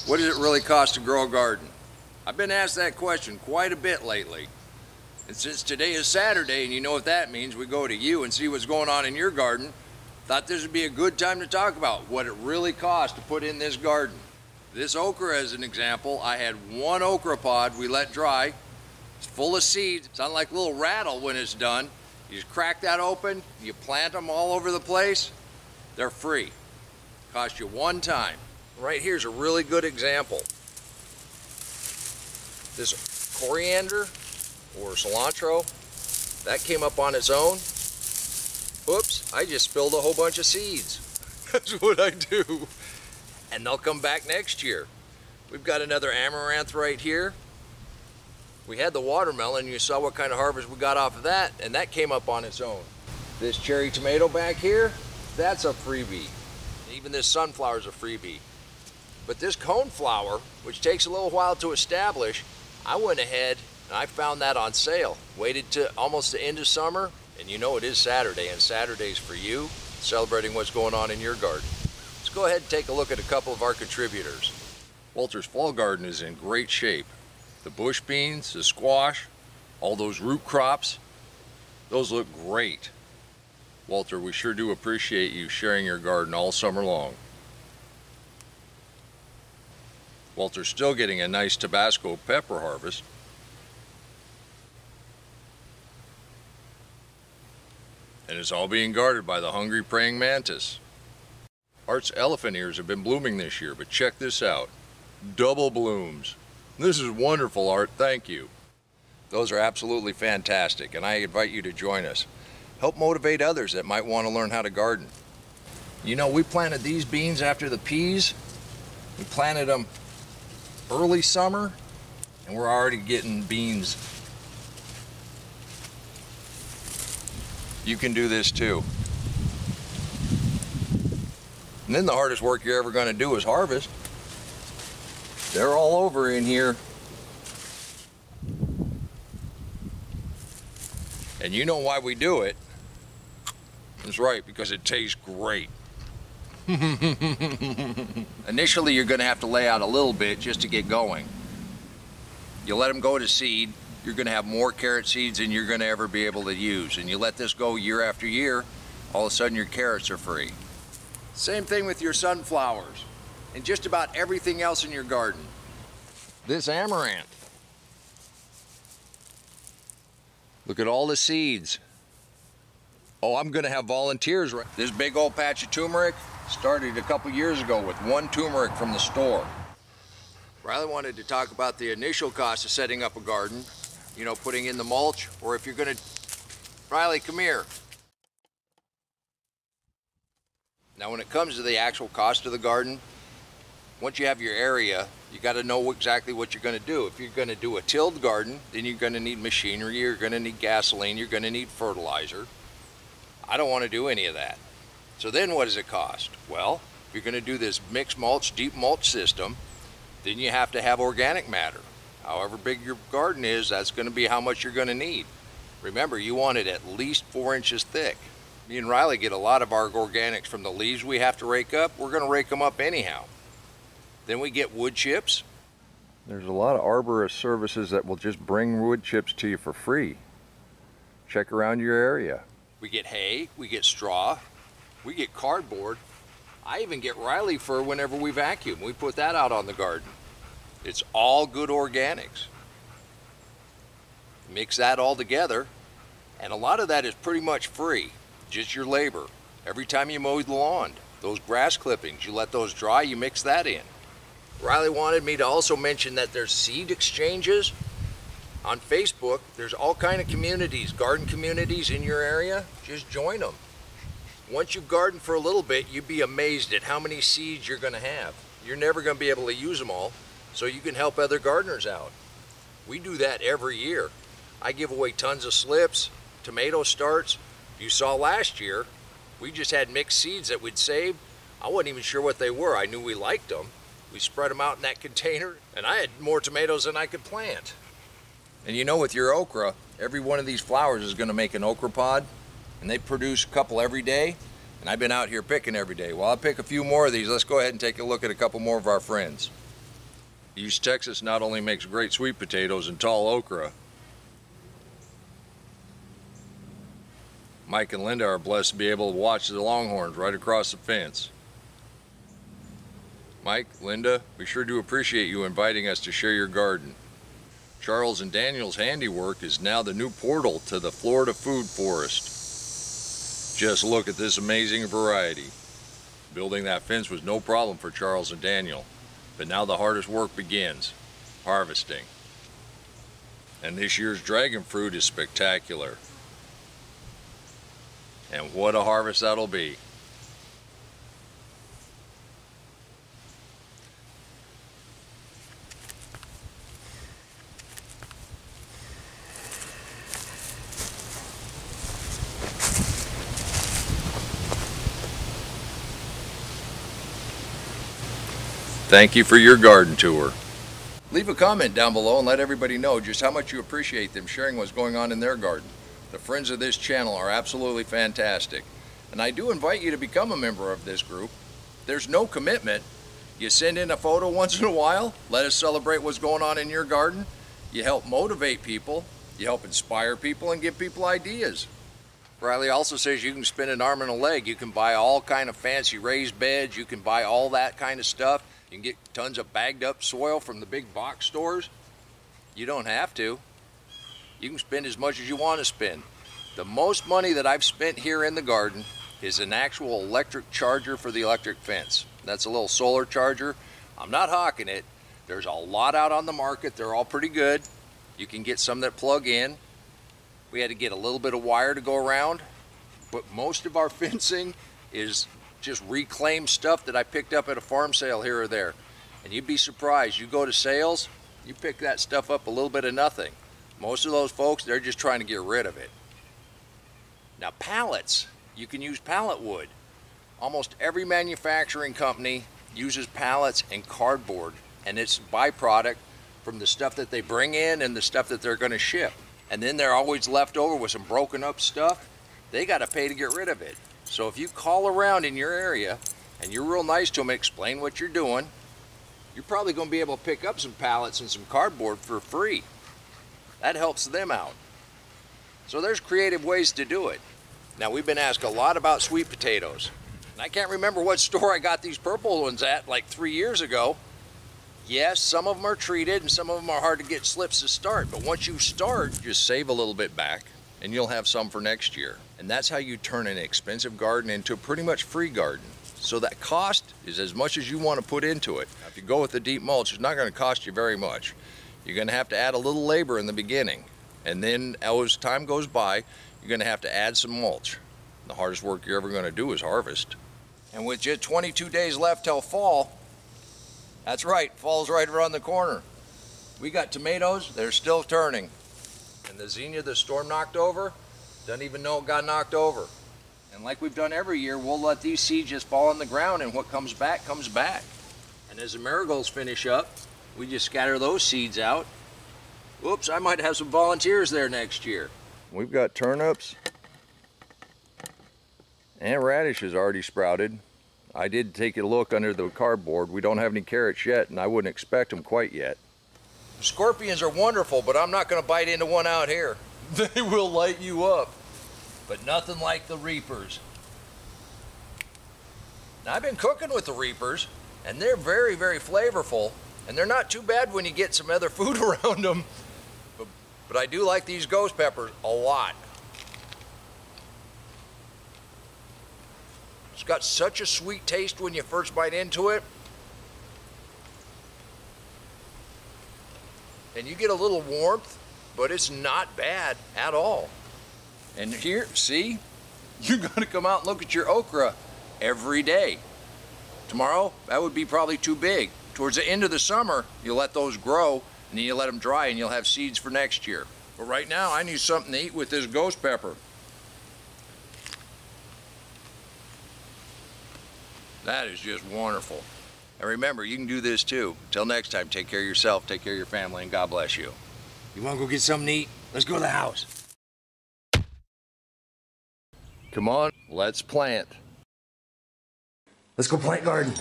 What does it really cost to grow a garden? I've been asked that question quite a bit lately. And since today is Saturday and you know what that means, we go to you and see what's going on in your garden. Thought this would be a good time to talk about what it really costs to put in this garden. This okra as an example, I had one okra pod we let dry. It's full of seeds. Sound like a little rattle when it's done. You just crack that open, you plant them all over the place. They're free. Cost you one time. Right here's a really good example. This coriander or cilantro, that came up on its own. Oops, I just spilled a whole bunch of seeds. That's what I do. And they'll come back next year. We've got another amaranth right here. We had the watermelon, you saw what kind of harvest we got off of that, and that came up on its own. This cherry tomato back here, that's a freebie. Even this sunflower's a freebie. But this coneflower, which takes a little while to establish, I went ahead and I found that on sale. Waited to almost the end of summer, and you know it is Saturday, and Saturday's for you, celebrating what's going on in your garden. Let's go ahead and take a look at a couple of our contributors. Walter's fall garden is in great shape. The bush beans, the squash, all those root crops, those look great. Walter, we sure do appreciate you sharing your garden all summer long. Walter's still getting a nice Tabasco pepper harvest. And it's all being guarded by the hungry praying mantis. Art's elephant ears have been blooming this year, but check this out. Double blooms. This is wonderful, Art. Thank you. Those are absolutely fantastic, and I invite you to join us. Help motivate others that might want to learn how to garden. You know, we planted these beans after the peas. We planted them early summer, and we're already getting beans. You can do this too. And then the hardest work you're ever going to do is harvest. They're all over in here. And you know why we do it. That's right, because it tastes great. Initially, you're going to have to lay out a little bit just to get going. You let them go to seed, you're going to have more carrot seeds than you're going to ever be able to use. And you let this go year after year, all of a sudden your carrots are free. Same thing with your sunflowers and just about everything else in your garden. This amaranth. Look at all the seeds. Oh, I'm going to have volunteers. This big old patch of turmeric started a couple years ago with one turmeric from the store. Riley wanted to talk about the initial cost of setting up a garden, you know, putting in the mulch, or if you're going to... Riley, come here. Now, when it comes to the actual cost of the garden, once you have your area, you got to know exactly what you're going to do. If you're going to do a tilled garden, then you're going to need machinery, you're going to need gasoline, you're going to need fertilizer. I don't want to do any of that. So then what does it cost? Well, if you're going to do this mixed mulch, deep mulch system, then you have to have organic matter. However big your garden is, that's going to be how much you're going to need. Remember, you want it at least 4 inches thick. Me and Riley get a lot of our organics from the leaves we have to rake up. We're going to rake them up anyhow. Then we get wood chips. There's a lot of arborist services that will just bring wood chips to you for free. Check around your area. We get hay, we get straw, we get cardboard. I even get Riley fur whenever we vacuum. We put that out on the garden. It's all good organics. Mix that all together, and a lot of that is pretty much free, just your labor. Every time you mow the lawn, those grass clippings, you let those dry, you mix that in. Riley wanted me to also mention that there's seed exchanges. On Facebook, there's all kind of communities, garden communities in your area. Just join them. Once you garden for a little bit, you'd be amazed at how many seeds you're going to have. You're never going to be able to use them all, so you can help other gardeners out. We do that every year. I give away tons of slips, tomato starts. You saw last year, we just had mixed seeds that we'd saved. I wasn't even sure what they were. I knew we liked them. We spread them out in that container, and I had more tomatoes than I could plant. And you know, with your okra, every one of these flowers is going to make an okra pod, and they produce a couple every day, and I've been out here picking every day. Well, I'll pick a few more of these. Let's go ahead and take a look at a couple more of our friends. East Texas not only makes great sweet potatoes and tall okra, Mike and Linda are blessed to be able to watch the Longhorns right across the fence. Mike, Linda, we sure do appreciate you inviting us to share your garden. Charles and Daniel's handiwork is now the new portal to the Florida Food Forest. Just look at this amazing variety. Building that fence was no problem for Charles and Daniel, but now the hardest work begins, harvesting. And this year's dragon fruit is spectacular. And what a harvest that'll be. Thank you for your garden tour. Leave a comment down below and let everybody know just how much you appreciate them sharing what's going on in their garden. The friends of this channel are absolutely fantastic. And I do invite you to become a member of this group. There's no commitment. You send in a photo once in a while, let us celebrate what's going on in your garden. You help motivate people, you help inspire people and give people ideas. Riley also says you can spend an arm and a leg. You can buy all kind of fancy raised beds, you can buy all that kind of stuff. You can get tons of bagged up soil from the big box stores. You don't have to. You can spend as much as you want to spend. The most money that I've spent here in the garden is an actual electric charger for the electric fence. That's a little solar charger. I'm not hawking it. There's a lot out on the market. They're all pretty good. You can get some that plug in. We had to get a little bit of wire to go around, but most of our fencing is just reclaimed stuff that I picked up at a farm sale here or there. And you'd be surprised, you go to sales, you pick that stuff up a little bit of nothing. Most of those folks, they're just trying to get rid of it. Now pallets, you can use pallet wood. Almost every manufacturing company uses pallets and cardboard, and it's a byproduct from the stuff that they bring in and the stuff that they're going to ship. And then they're always left over with some broken up stuff. They got to pay to get rid of it. So if you call around in your area and you're real nice to them and explain what you're doing, you're probably going to be able to pick up some pallets and some cardboard for free. That helps them out. So there's creative ways to do it. Now we've been asked a lot about sweet potatoes. And I can't remember what store I got these purple ones at like 3 years ago. Yes, some of them are treated and some of them are hard to get slips to start. But once you start, just save a little bit back and you'll have some for next year. And that's how you turn an expensive garden into a pretty much free garden. So that cost is as much as you want to put into it. Now, if you go with the deep mulch, it's not going to cost you very much. You're going to have to add a little labor in the beginning. And then as time goes by, you're going to have to add some mulch. The hardest work you're ever going to do is harvest. And with just 22 days left till fall, that's right, fall's right around the corner. We got tomatoes, they're still turning. And the zinnia the storm knocked over, doesn't even know it got knocked over. And like we've done every year, we'll let these seeds just fall on the ground and what comes back, comes back. And as the marigolds finish up, we just scatter those seeds out. Whoops, I might have some volunteers there next year. We've got turnips and radishes already sprouted. I did take a look under the cardboard. We don't have any carrots yet, and I wouldn't expect them quite yet. Scorpions are wonderful, but I'm not going to bite into one out here. They will light you up. But nothing like the reapers. Now, I've been cooking with the reapers, and they're very, very flavorful, and they're not too bad when you get some other food around them. But I do like these ghost peppers a lot. It's got such a sweet taste when you first bite into it. And you get a little warmth, but it's not bad at all. And here, see, you're gonna come out and look at your okra every day. Tomorrow, that would be probably too big. Towards the end of the summer, you'll let those grow, and then you let them dry, and you'll have seeds for next year. But right now, I need something to eat with this ghost pepper. That is just wonderful. And remember, you can do this too. Till next time, take care of yourself, take care of your family, and God bless you. You want to go get something to eat? Let's go to the house. Come on, let's plant. Let's go plant garden.